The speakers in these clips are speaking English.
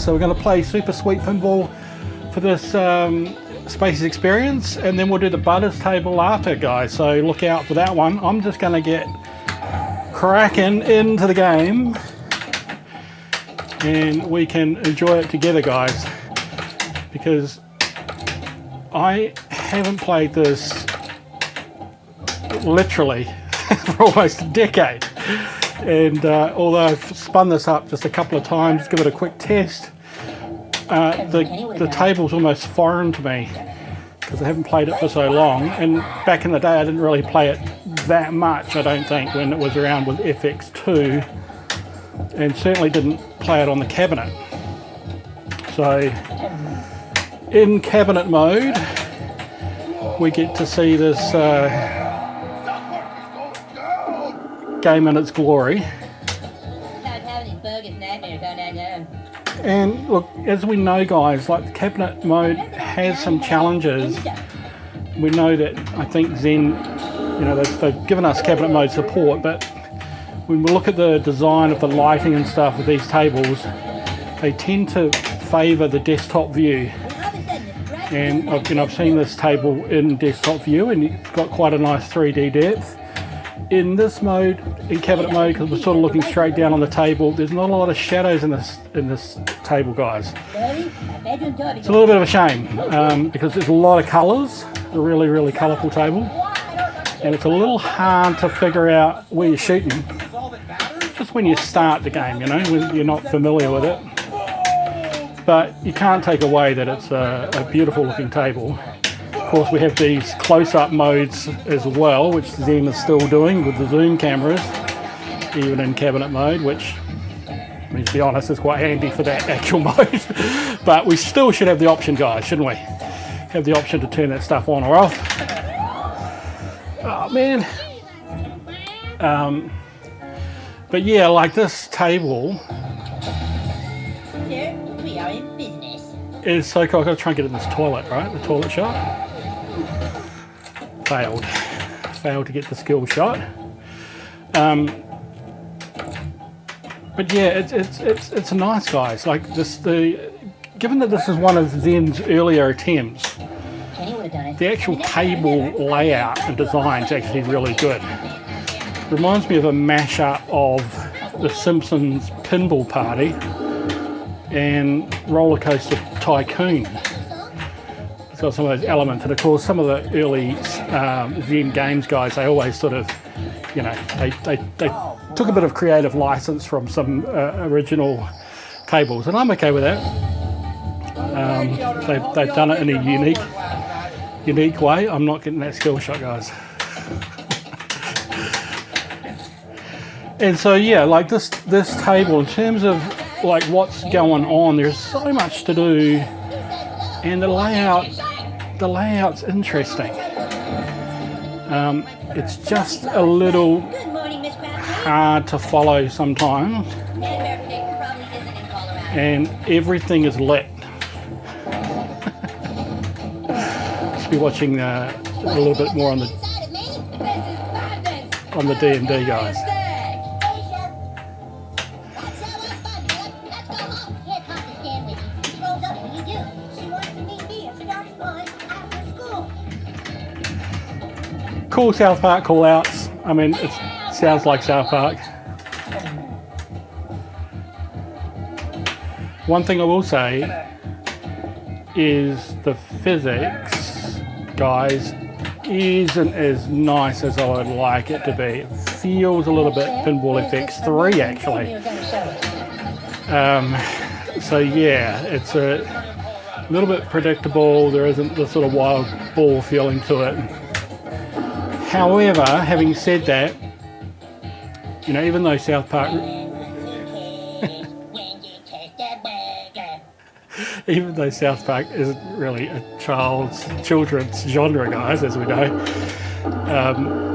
So we're going to play Super Sweet Pinball for this Spaces experience, and then we'll do the Butters table after, guys. So look out for that one. I'm just going to get cracking into the game, and we can enjoy it together, guys, because I haven't played this literally for almost a decade, and although I've spun this up just a couple of times, give it a quick test, the table's almost foreign to me because I haven't played it for so long. And back in the day I didn't really play it that much, I don't think, when it was around with FX2, and certainly didn't play it on the cabinet. So in cabinet mode we get to see this game in its glory. And look, as we know, guys, like the cabinet mode has some challenges. We know that, I think Zen, you know, they've given us cabinet mode support, but when we look at the design of the lighting and stuff with these tables, they tend to favour the desktop view. And I've seen this table in desktop view, and it's got quite a nice 3D depth. In this mode, in cabinet mode, because we're sort of looking straight down on the table, there's not a lot of shadows in this table, guys. It's a little bit of a shame, because there's a lot of colours, a really, really colourful table, and it's a little hard to figure out where you're shooting, just when you start the game, you know, when you're not familiar with it. But you can't take away that it's a beautiful looking table. Of course, we have these close-up modes as well, which Zen is still doing with the zoom cameras, even in cabinet mode, which, I mean, to be honest, is quite handy for that actual mode. But we still should have the option, guys, shouldn't we? Have the option to turn that stuff on or off. Oh, man. But yeah, like this table is so cool. I've got to try and get in this toilet, right? The toilet shot. Failed to get the skill shot. But yeah, it's nice, guys. Like this, given that this is one of Zen's earlier attempts, the actual table layout and design is actually really good. Reminds me of a mashup of The Simpsons Pinball Party and Roller Coaster Tycoon. It's got some of those elements, and of course some of the early Zen games guys, they always sort of, you know, they took a bit of creative license from some original tables, and I'm okay with that. They've done it in a unique way. I'm not getting that skill shot, guys. And so yeah, like this table, in terms of like what's going on, there's so much to do, and the layout's interesting. It's just a little hard to follow sometimes, and everything is lit. Just be watching a little bit more on the DMD, guys. Cool South Park call-outs. I mean, it sounds like South Park. One thing I will say is the physics, guys, isn't as nice as I would like it to be. It feels a little bit PinballFX 3, actually. So yeah, it's a little bit predictable. There isn't the sort of wild ball feeling to it. However, having said that, you know, even though South Park, isn't really a children's genre, guys, as we know,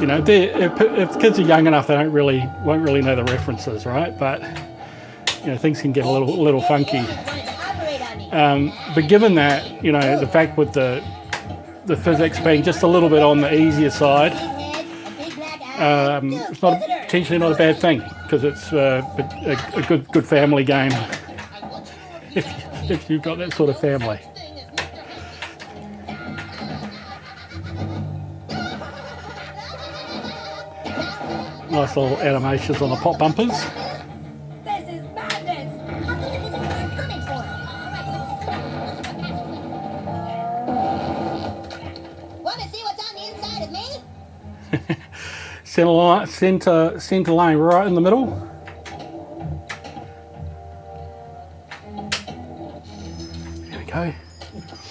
you know, if kids are young enough, they won't really know the references, right? But you know, things can get a little funky. But given that, you know, the fact with the physics being just a little bit on the easier side, it's potentially not a bad thing, because it's a good family game. if you've got that sort of family. Nice little animations on the pop bumpers. This is madness! How many is it coming for? Want to see what's on the inside of me? Center lane right in the middle. There we go.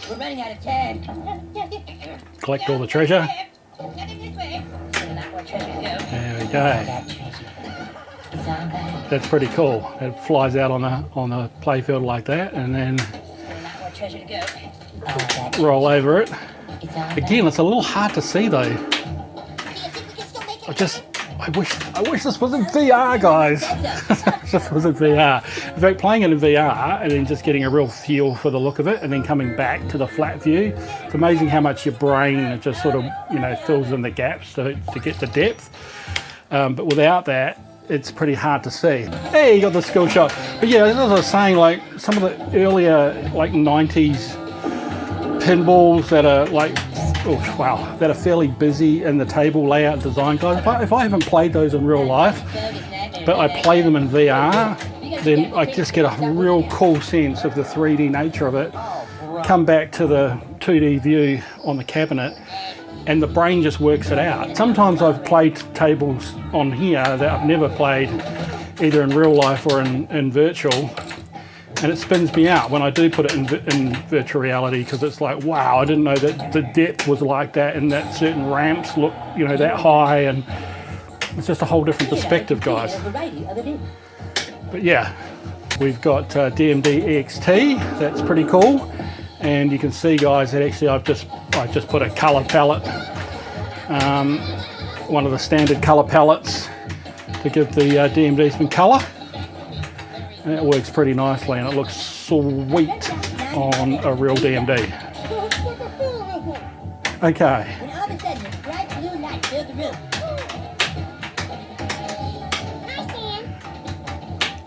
We're running out of time. Collect all the treasure. Nothing this way. Not more treasure to go. There we go. That treasure. It's on back. That's pretty cool. It flies out on a playfield like that, and then Not more treasure to go. Oh, that roll over it. it's on Again, it's a little hard to see though. back. Do you think we can still make it? I wish this was in VR, guys. This was in VR. In fact, playing it in VR and then just getting a real feel for the look of it, and then coming back to the flat view, it's amazing how much your brain just sort of, you know, fills in the gaps to get the depth. But without that, it's pretty hard to see. Hey, you got the skill shot. But yeah, as I was saying, like some of the earlier like 90s pinballs that are like, oh wow, that are fairly busy in the table layout design, guys. If I haven't played those in real life, but I play them in VR, then I just get a real cool sense of the 3D nature of it. Come back to the 2D view on the cabinet, and the brain just works it out. Sometimes I've played tables on here that I've never played either in real life or in virtual, and it spins me out when I do put it in virtual reality, because it's like, wow, I didn't know that the depth was like that, and that certain ramps look, you know, that high, and it's just a whole different perspective, guys. But yeah, we've got DMD XT. That's pretty cool, and you can see, guys, that actually I just put a color palette, one of the standard color palettes to give the DMD some color. And it works pretty nicely, and it looks sweet on a real DMD. Okay. And all of a sudden, this bright blue light filled the room.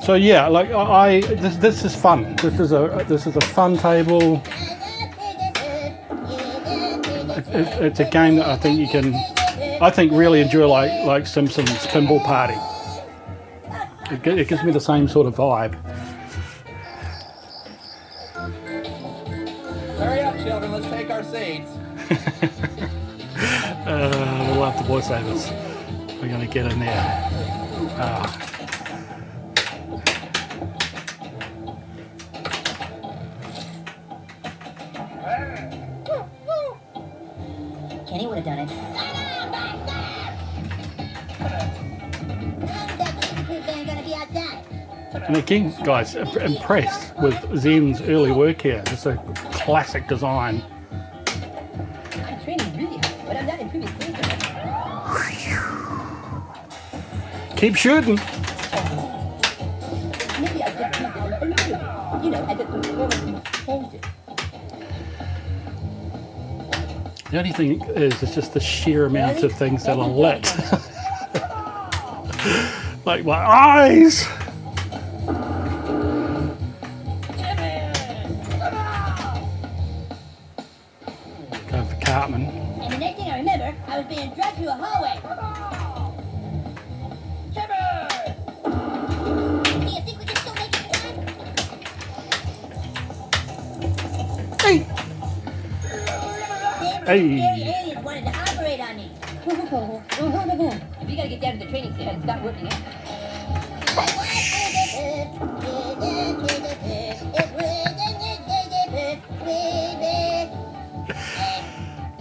So yeah, like this is fun. This is a fun table. It's a game that I think really enjoy, like Simpsons Pinball Party. It gives me the same sort of vibe. Hurry up, children. Let's take our seats. I love the voiceovers. We're going to get in there. Kenny would have done it. And again, guys, impressed with Zen's early work here. It's a classic design. I'm training really hard, but I'm not improving quickly. Keep shooting. Maybe I just keep it a little bit. You know, I just hold it. The only thing is, it's just the sheer amount of things that are lit. Like my eyes. Going for Cartman. And the next thing I remember, I was being dragged through a hallway. Trevor! Do you think we can still make it time? Hey! Hey! Aliens wanted to operate on me. We gotta get down to the training center and start working out.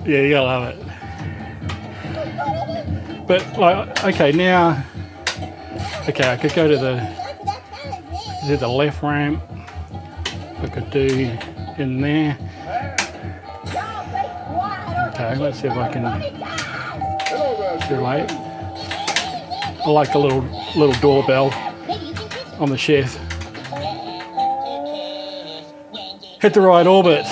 Yeah, you gotta love it. But like, okay, now, okay, I could go to the left ramp. I could do in there. Okay, let's see if I can relate. I like the little doorbell on the chef. Hit the right orbit.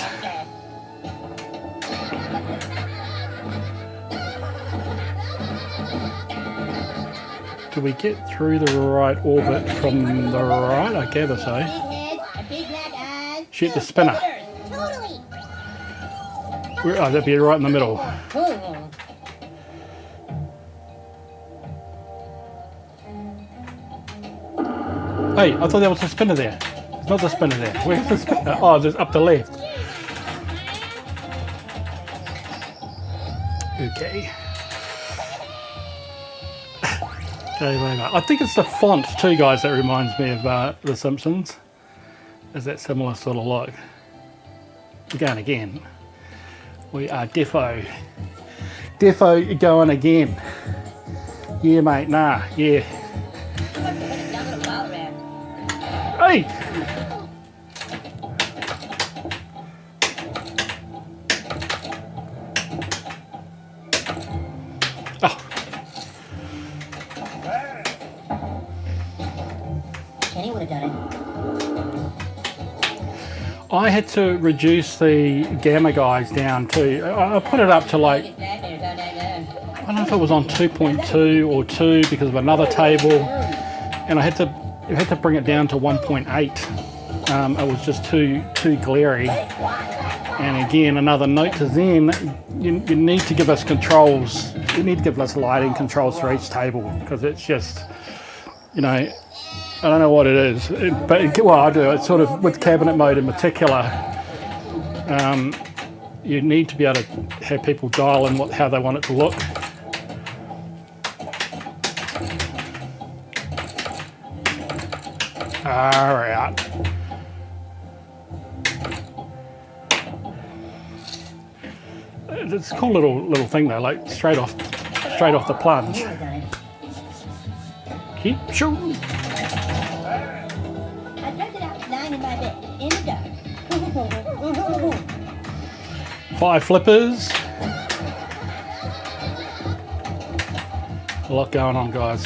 Do we get through the right orbit from the right? I gather so. Big black eyes. shoot the spinner. Totally. Oh, that'd be right in the middle. Hey, I thought there was a spinner there. There's not the spinner there. Where's the spinner? Oh, there's up the left. Okay. Okay, I think it's the font too, guys, that reminds me of The Simpsons. Is that similar sort of look? We're going again. We are defo going again. Yeah, mate, nah, yeah. Hey! Oh. Kenny would have done it. I had to reduce the gamma guys down too. I put it up to like, I don't know if it was on 2.2 or 2 because of another table, and I had to bring it down to 1.8. It was just too glary. And again, another note to Zen, you need to give us controls. You need to give us lighting controls for each table, because it's just, you know, I don't know what it is, but well, I do. It's sort of with cabinet mode in particular. You need to be able to have people dial in how they want it to look. All right. It's a cool little thing though, like straight off the plunge. Keep shooting. I dreamt it out lying in my bed in the dark. 5 flippers. A lot going on, guys.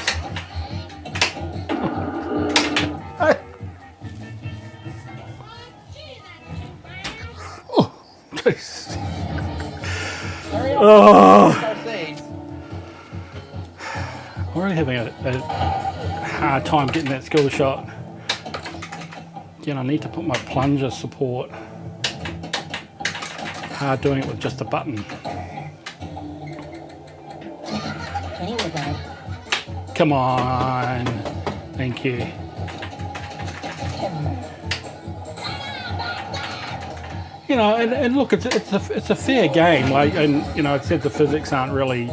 Oh, jeez. Oh. I'm really having a hard time getting that skill shot. Again, I need to put my plunger support. Hard doing it with just a button. Come on. Thank you. You know, and look, it's a fair game. Like, and you know, it said the physics aren't really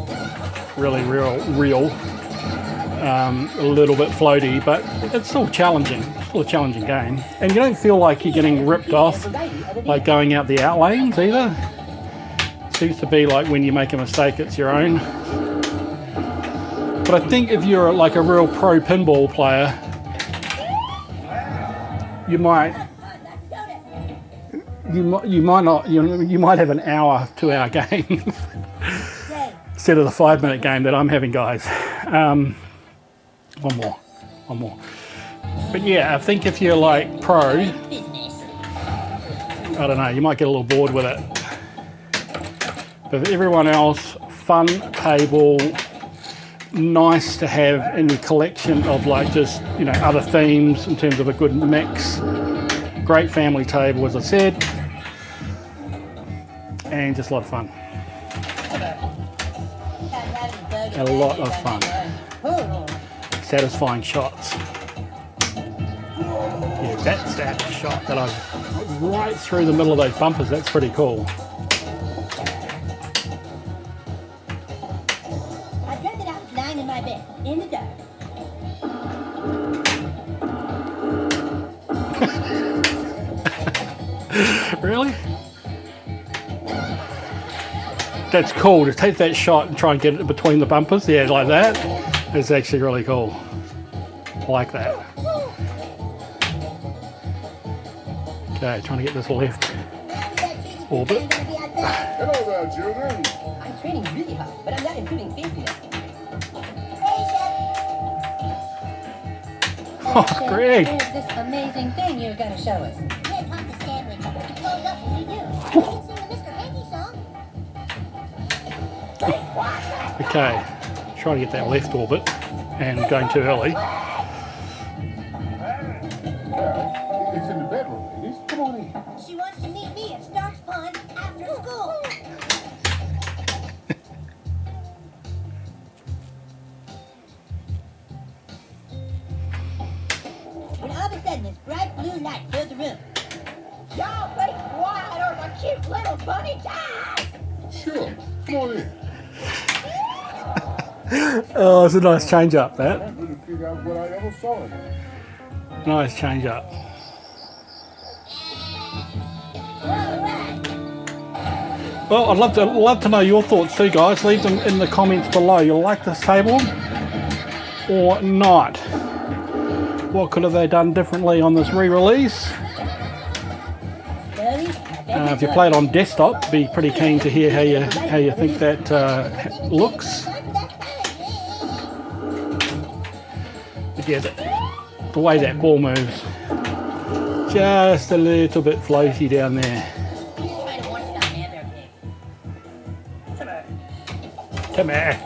real. A little bit floaty, but it's still challenging. It's still a challenging game, and you don't feel like you're getting ripped off, like going out the out lanes either. It seems to be like when you make a mistake, it's your own. But I think if you're like a real pro pinball player, you might have an hour, 2 hour game instead of the 5-minute game that I'm having, guys. One more. But yeah, I think if you're like pro, I don't know, you might get a little bored with it. But for everyone else, fun table, nice to have in the collection of like just, you know, other themes in terms of a good mix. Great family table, as I said, and just a lot of fun. A lot of fun. Satisfying shots. Yeah, that's that shot that I right through the middle of those bumpers. That's pretty cool. I dreamt it out lying in my bed in the dark. Really? That's cool to take that shot and try and get it between the bumpers. Yeah, like that. It's actually really cool. I like that. Okay, trying to get this left orbit. Hello there, children. I'm training really hard, but I'm not improving physically. Oh, Greg. There's this amazing thing you're going to show us. Yeah, pop the sandwich. It blows up when we do. You can sing the Mr. Hanky song. Okay, trying to get that left orbit and going too early. It's in the bedroom, ladies. Come on in. she wants to meet me at Stark's Pond after school. When all of a sudden this bright blue light filled the room. Y'all be quiet or the cute little bunny dies! Sure. Come on in. Oh, it's a nice change up, that. I couldn't figure out what I ever saw in it. Nice change up. Well, I'd love to know your thoughts too, guys. Leave them in the comments below. You like this table or not? What could have they done differently on this re-release? If you play it on desktop, be pretty keen to hear how you think that looks. But yeah, the way that ball moves, just a little bit floaty down there. Come here.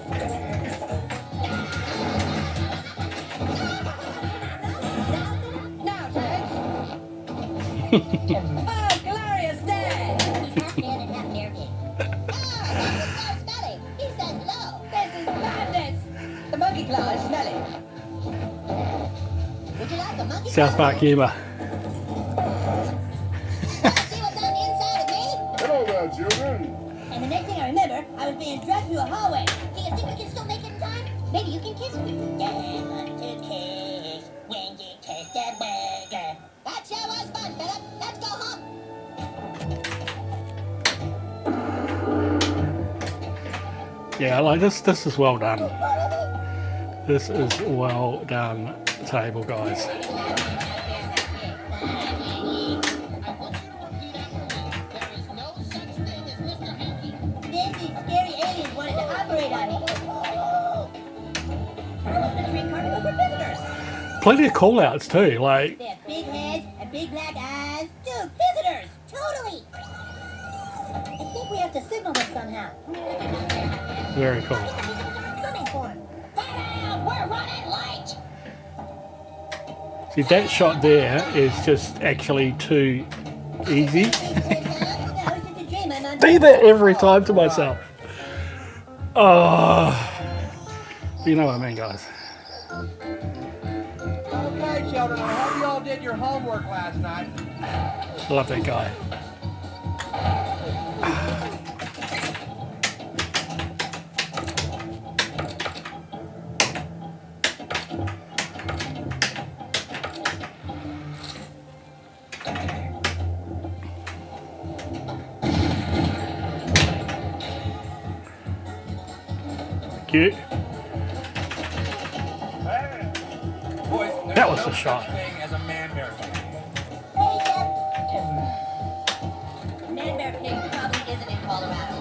South Park humour. Hello there, children. And the next thing I remember, I was being dragged through a hallway. Do you think we can still make it in time? Maybe you can kiss me. Yeah, want to kiss when you kiss that burger. That sure was fun, Philip. Let's go home. Yeah, like this is well done. This is well done table, guys. Plenty of call-outs too, like... They have big heads and big black eyes. Dude, visitors! Totally! I think we have to signal them somehow. Very cool. Coming for him. We're running late! See, that shot there is just actually too easy. Be that every time to myself. Oh, you know what I mean, guys. Okay, children, I hope you all did your homework last night. Love that guy. Cute. Boys, there's That was no the shot. such thing as a man-bear pig. Man-bear pig probably isn't in Colorado.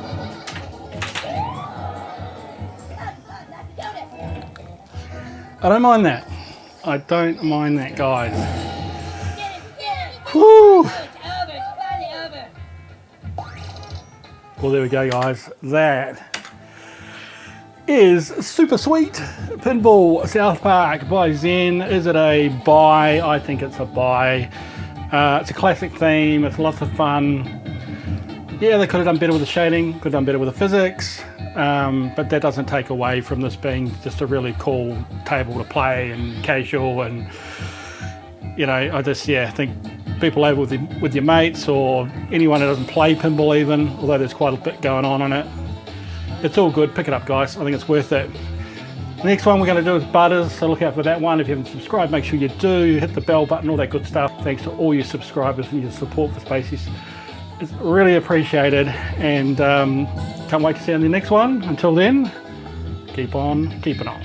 I don't mind that. I don't mind that, guys. Get it. Whew. Oh, it's over. It's finally over. Well, there we go, guys. That is super sweet. Pinball South Park by Zen. Is it a buy? I think it's a buy. It's a classic theme. It's lots of fun. Yeah, they could have done better with the shading. Could have done better with the physics. But that doesn't take away from this being just a really cool table to play and casual. And you know, I just think people over with your mates or anyone who doesn't play pinball even, although there's quite a bit going on in it. It's all good. Pick it up, guys. I think it's worth it. The next one we're going to do is Butters, so look out for that one. If you haven't subscribed, make sure you do. Hit the bell button, all that good stuff. Thanks to all your subscribers and your support for Spacies. It's really appreciated, and can't wait to see you on the next one. Until then, keep on keeping on.